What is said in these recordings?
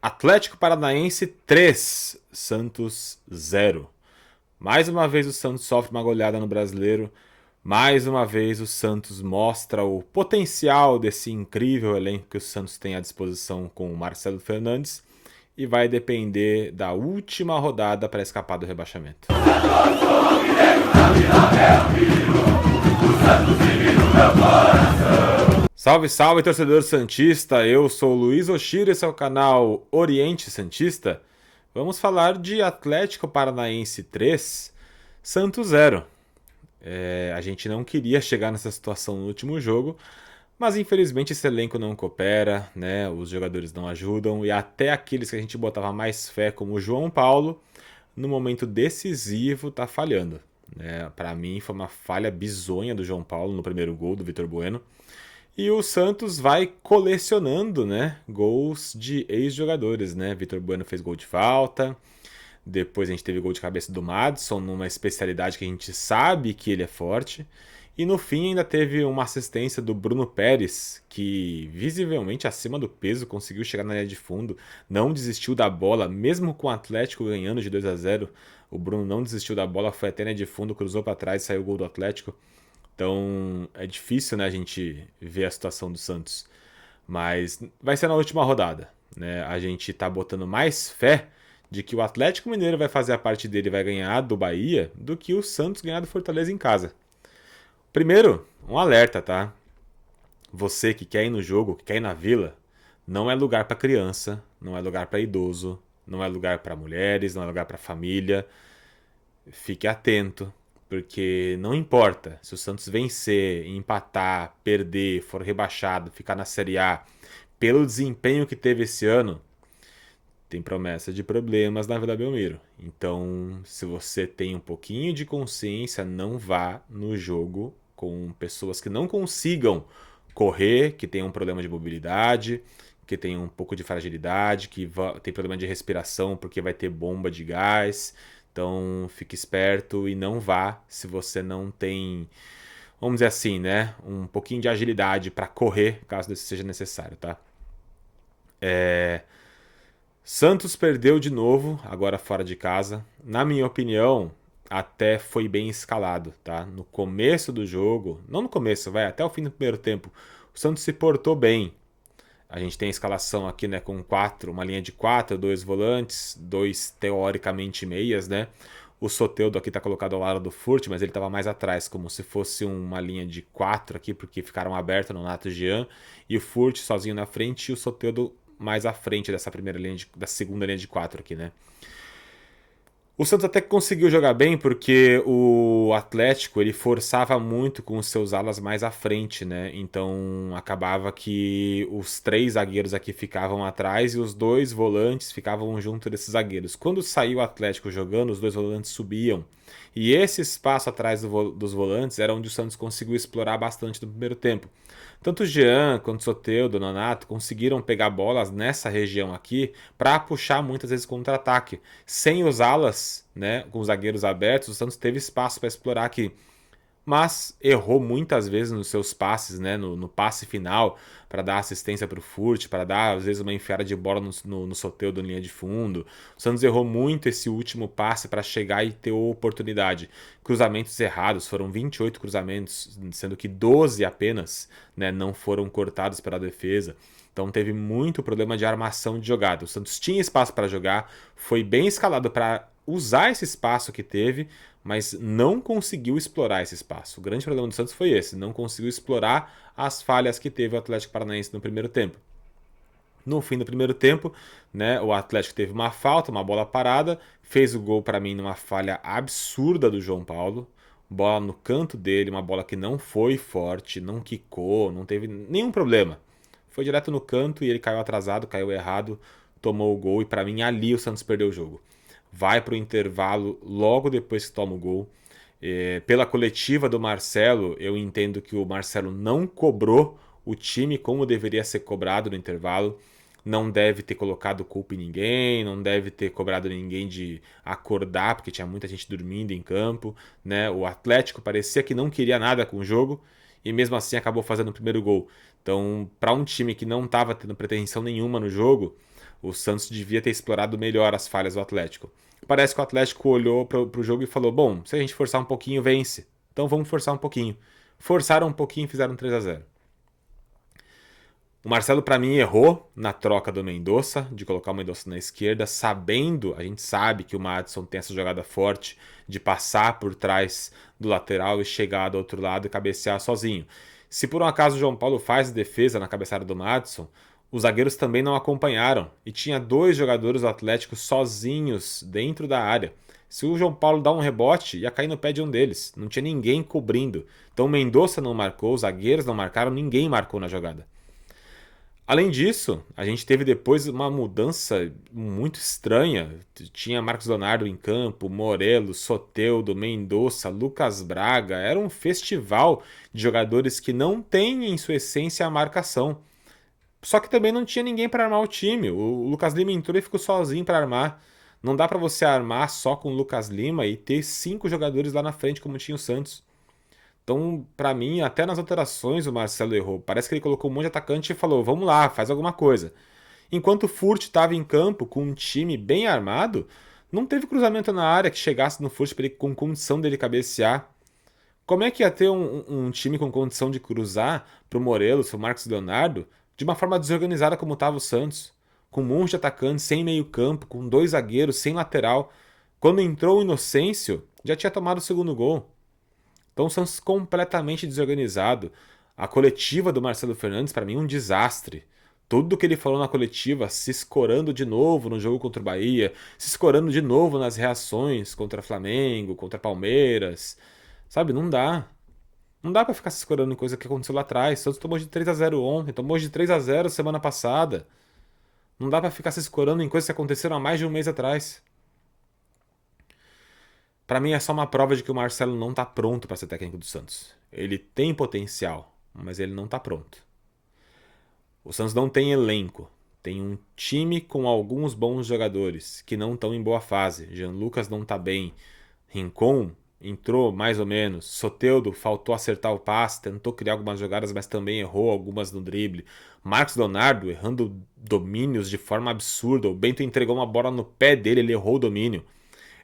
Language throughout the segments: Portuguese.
Atlético Paranaense 3, Santos 0. Mais uma vez o Santos sofre uma goleada no Brasileiro. Mais uma vez o Santos mostra o potencial desse incrível elenco que o Santos tem à disposição com o Marcelo Fernandes. E vai depender da última rodada para escapar do rebaixamento. Salve, salve, torcedor santista! Eu sou o Luiz Oshiro, esse é o canal Oriente Santista. Vamos falar de Atlético Paranaense 3, Santos 0. A gente não queria chegar nessa situação no último jogo, mas infelizmente esse elenco não coopera, né? Os jogadores não ajudam e até aqueles que a gente botava mais fé, como o João Paulo, no momento decisivo tá falhando. Para mim foi uma falha bizonha do João Paulo no primeiro gol do Vitor Bueno. E o Santos vai colecionando, né, gols de ex-jogadores, né? Vitor Bueno fez gol de falta, depois a gente teve gol de cabeça do Madison, numa especialidade que a gente sabe que ele é forte. E no fim ainda teve uma assistência do Bruno Pérez, que visivelmente acima do peso conseguiu chegar na linha de fundo, não desistiu da bola, mesmo com o Atlético ganhando de 2-0. O Bruno não desistiu da bola, foi até na linha de fundo, cruzou para trás e saiu o gol do Atlético. Então é difícil, né, a gente ver a situação do Santos. Mas vai ser na última rodada, né? A gente tá botando mais fé de que o Atlético Mineiro vai fazer a parte dele e vai ganhar do Bahia do que o Santos ganhar do Fortaleza em casa. Primeiro, um alerta, tá? Você que quer ir no jogo, que quer ir na Vila, não é lugar para criança, não é lugar para idoso, não é lugar para mulheres, não é lugar para família. Fique atento, porque não importa se o Santos vencer, empatar, perder, for rebaixado, ficar na Série A, pelo desempenho que teve esse ano, tem promessa de problemas na Vila Belmiro. Então, se você tem um pouquinho de consciência, não vá no jogo com pessoas que não consigam correr, que tenham um problema de mobilidade, que tenham um pouco de fragilidade, que tem problema de respiração porque vai ter bomba de gás. Então, fique esperto e não vá se você não tem, vamos dizer assim, né, um pouquinho de agilidade para correr, caso isso seja necessário, tá? Santos perdeu de novo, agora fora de casa. Na minha opinião, até foi bem escalado, tá? No começo do jogo, não no começo, vai até o fim do primeiro tempo, o Santos se portou bem. A gente tem a escalação aqui, né, com uma linha de 4, dois volantes, dois teoricamente meias, né? O Soteldo aqui tá colocado ao lado do Furt, mas ele estava mais atrás, como se fosse uma linha de 4 aqui, porque ficaram abertos no Nato Jean, e o Furt sozinho na frente e o Soteldo mais à frente dessa da segunda linha de 4 aqui, né? O Santos até que conseguiu jogar bem porque o Atlético ele forçava muito com os seus alas mais à frente, né? Então acabava que os três zagueiros aqui ficavam atrás e os dois volantes ficavam junto desses zagueiros. Quando saiu o Atlético jogando, os dois volantes subiam. E esse espaço atrás dos volantes era onde o Santos conseguiu explorar bastante no primeiro tempo. Tanto o Jean quanto o Soteldo, o Nonato conseguiram pegar bolas nessa região aqui para puxar muitas vezes contra-ataque. Sem os alas, né, com os zagueiros abertos, o Santos teve espaço para explorar aqui. Mas errou muitas vezes nos seus passes, né, no passe final, para dar assistência para o Furt, para dar às vezes uma enfiada de bola no Soteldo em linha de fundo. O Santos errou muito esse último passe para chegar e ter oportunidade. Cruzamentos errados, foram 28 cruzamentos, sendo que 12 apenas, né, não foram cortados pela defesa. Então teve muito problema de armação de jogada. O Santos tinha espaço para jogar, foi bem escalado para usar esse espaço que teve, mas não conseguiu explorar esse espaço. O grande problema do Santos foi esse, não conseguiu explorar as falhas que teve o Atlético Paranaense no primeiro tempo. No fim do primeiro tempo, né, o Atlético teve uma falta, uma bola parada, fez o gol para mim numa falha absurda do João Paulo. Bola no canto dele, uma bola que não foi forte, não quicou, não teve nenhum problema. Foi direto no canto e ele caiu atrasado, caiu errado, tomou o gol e para mim ali o Santos perdeu o jogo. Vai para o intervalo logo depois que toma o gol. Pela coletiva do Marcelo, eu entendo que o Marcelo não cobrou o time como deveria ser cobrado no intervalo. Não deve ter colocado culpa em ninguém, não deve ter cobrado ninguém de acordar, porque tinha muita gente dormindo em campo, né? O Atlético parecia que não queria nada com o jogo e mesmo assim acabou fazendo o primeiro gol. Então, para um time que não estava tendo pretensão nenhuma no jogo, O Santos devia ter explorado melhor as falhas do Atlético. Parece que o Atlético olhou para o jogo e falou: bom, se a gente forçar um pouquinho, vence. Então vamos forçar um pouquinho. Forçaram um pouquinho e fizeram 3-0. O Marcelo, para mim, errou na troca do Mendonça, de colocar o Mendonça na esquerda, sabendo, a gente sabe que o Madison tem essa jogada forte de passar por trás do lateral e chegar do outro lado e cabecear sozinho. Se por um acaso o João Paulo faz defesa na cabeçada do Madison, os zagueiros também não acompanharam e tinha 2 jogadores do Atlético sozinhos dentro da área. Se o João Paulo dá um rebote, ia cair no pé de um deles. Não tinha ninguém cobrindo. Então o Mendonça não marcou, os zagueiros não marcaram, ninguém marcou na jogada. Além disso, a gente teve depois uma mudança muito estranha. Tinha Marcos Leonardo em campo, Morelos, Soteldo, Mendonça, Lucas Braga. Era um festival de jogadores que não têm em sua essência a marcação. Só que também não tinha ninguém para armar o time. O Lucas Lima entrou e ficou sozinho para armar. Não dá para você armar só com o Lucas Lima e ter 5 jogadores lá na frente como tinha o Santos. Então, pra mim, até nas alterações o Marcelo errou. Parece que ele colocou um monte de atacante e falou: vamos lá, faz alguma coisa. Enquanto o Furt estava em campo com um time bem armado, não teve cruzamento na área que chegasse no Furt com condição dele cabecear. Como é que ia ter um time com condição de cruzar pro Morelos, pro Marcos Leonardo, de uma forma desorganizada como estava o Santos? Com um monte de atacantes, sem meio campo, com 2 zagueiros, sem lateral. Quando entrou o Inocêncio, já tinha tomado o segundo gol. Então o Santos completamente desorganizado. A coletiva do Marcelo Fernandes, para mim, é um desastre. Tudo que ele falou na coletiva, se escorando de novo no jogo contra o Bahia, se escorando de novo nas reações contra Flamengo, contra Palmeiras. Sabe, não dá. Não dá pra ficar se escorando em coisa que aconteceu lá atrás. O Santos tomou de 3-0 ontem, tomou de 3-0 semana passada. Não dá pra ficar se escorando em coisas que aconteceram há mais de um mês atrás. Pra mim é só uma prova de que o Marcelo não tá pronto pra ser técnico do Santos. Ele tem potencial, mas ele não tá pronto. O Santos não tem elenco. Tem um time com alguns bons jogadores que não estão em boa fase. Jean Lucas não tá bem. Rincon entrou mais ou menos. Soteldo faltou acertar o passe, tentou criar algumas jogadas, mas também errou algumas no drible. Marcos Leonardo errando domínios de forma absurda. O Bento entregou uma bola no pé dele, ele errou o domínio.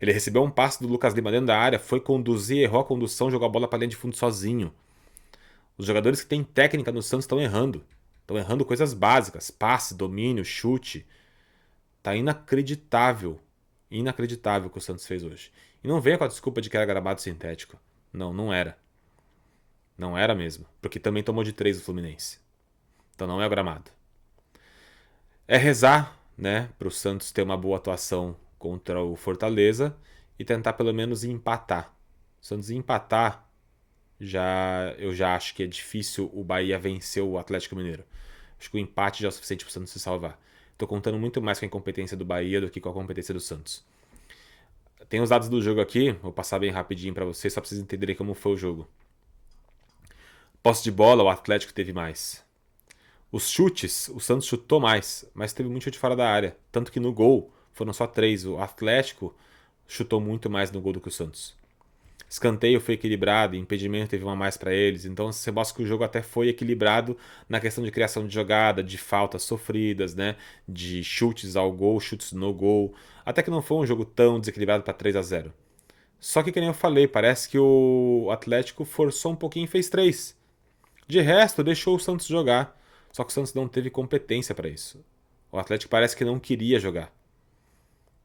Ele recebeu um passe do Lucas Lima dentro da área, foi conduzir, errou a condução, jogou a bola para linha de fundo sozinho. Os jogadores que têm técnica no Santos estão errando. Estão errando coisas básicas, passe, domínio, chute. Tá inacreditável. Inacreditável o que o Santos fez hoje. E não venha com a desculpa de que era gramado sintético. Não, não era. Não era mesmo. Porque também tomou de 3 o Fluminense. Então não é o gramado. É rezar, né, para o Santos ter uma boa atuação contra o Fortaleza e tentar pelo menos empatar. O Santos empatar, eu já acho que é difícil o Bahia vencer o Atlético Mineiro. Acho que o empate já é o suficiente para o Santos se salvar. Estou contando muito mais com a incompetência do Bahia do que com a competência do Santos. Tem os dados do jogo aqui, vou passar bem rapidinho para vocês, só para vocês entenderem como foi o jogo. Posse de bola, o Atlético teve mais. Os chutes, o Santos chutou mais, mas teve muito chute fora da área. Tanto que no gol foram só 3. O Atlético chutou muito mais no gol do que o Santos. Escanteio foi equilibrado, impedimento teve uma a mais para eles. Então você mostra que o jogo até foi equilibrado na questão de criação de jogada, de faltas sofridas, né? De chutes ao gol, chutes no gol. Até que não foi um jogo tão desequilibrado para 3-0. Só que nem eu falei, parece que o Atlético forçou um pouquinho e fez 3. De resto, deixou o Santos jogar. Só que o Santos não teve competência para isso. O Atlético parece que não queria jogar.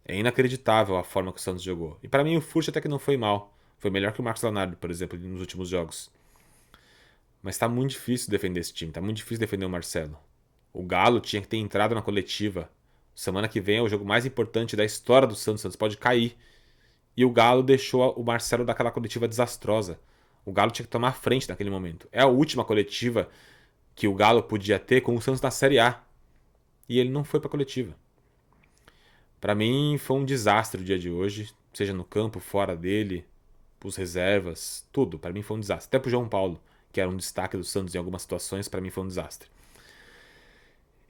É inacreditável a forma que o Santos jogou. E para mim o Furt até que não foi mal. Foi melhor que o Marcos Leonardo, por exemplo, nos últimos jogos. Mas tá muito difícil defender esse time. Tá muito difícil defender o Marcelo. O Galo tinha que ter entrado na coletiva. Semana que vem é o jogo mais importante da história do Santos. O Santos pode cair. E o Galo deixou o Marcelo daquela coletiva desastrosa. O Galo tinha que tomar a frente naquele momento. É a última coletiva que o Galo podia ter com o Santos na Série A. E ele não foi pra coletiva. Para mim foi um desastre o dia de hoje, seja no campo, fora dele, os reservas, tudo. Para mim foi um desastre. Até pro João Paulo, que era um destaque do Santos em algumas situações, para mim foi um desastre.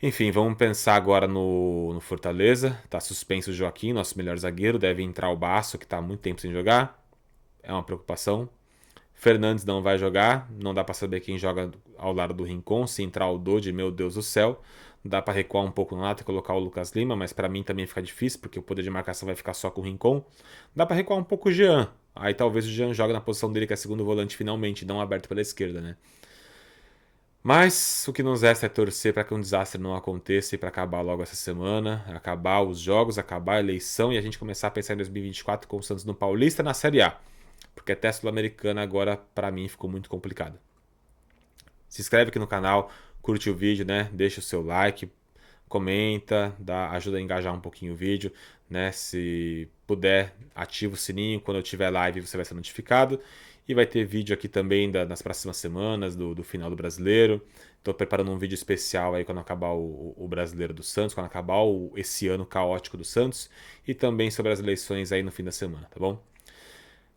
Enfim, vamos pensar agora no Fortaleza. Tá suspenso o Joaquim, nosso melhor zagueiro. Deve entrar o Baço, que tá há muito tempo sem jogar. É uma preocupação. Fernandes não vai jogar. Não dá para saber quem joga ao lado do Rincon. Se entrar o Dodi, meu Deus do céu. Dá para recuar um pouco no lado e colocar o Lucas Lima, mas para mim também fica difícil, porque o poder de marcação vai ficar só com o Rincon. Dá para recuar um pouco o Jean. Aí talvez o Jean jogue na posição dele, que é segundo volante finalmente, não aberto pela esquerda, né? Mas o que nos resta é torcer para que um desastre não aconteça e para acabar logo essa semana, acabar os jogos, acabar a eleição e a gente começar a pensar em 2024 com o Santos no Paulista na Série A. Porque até a Sul-Americana agora, para mim, ficou muito complicado. Se inscreve aqui no canal, curte o vídeo, né? Deixa o seu like, comenta, ajuda a engajar um pouquinho o vídeo, né? Se puder, ativa o sininho, quando eu tiver live você vai ser notificado. E vai ter vídeo aqui também nas próximas semanas do final do Brasileiro. Estou preparando um vídeo especial aí quando acabar o Brasileiro do Santos, quando acabar esse ano caótico do Santos. E também sobre as eleições aí no fim da semana, tá bom?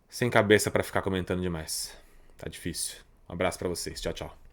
Sem cabeça para ficar comentando demais. Tá difícil. Um abraço para vocês. Tchau, tchau.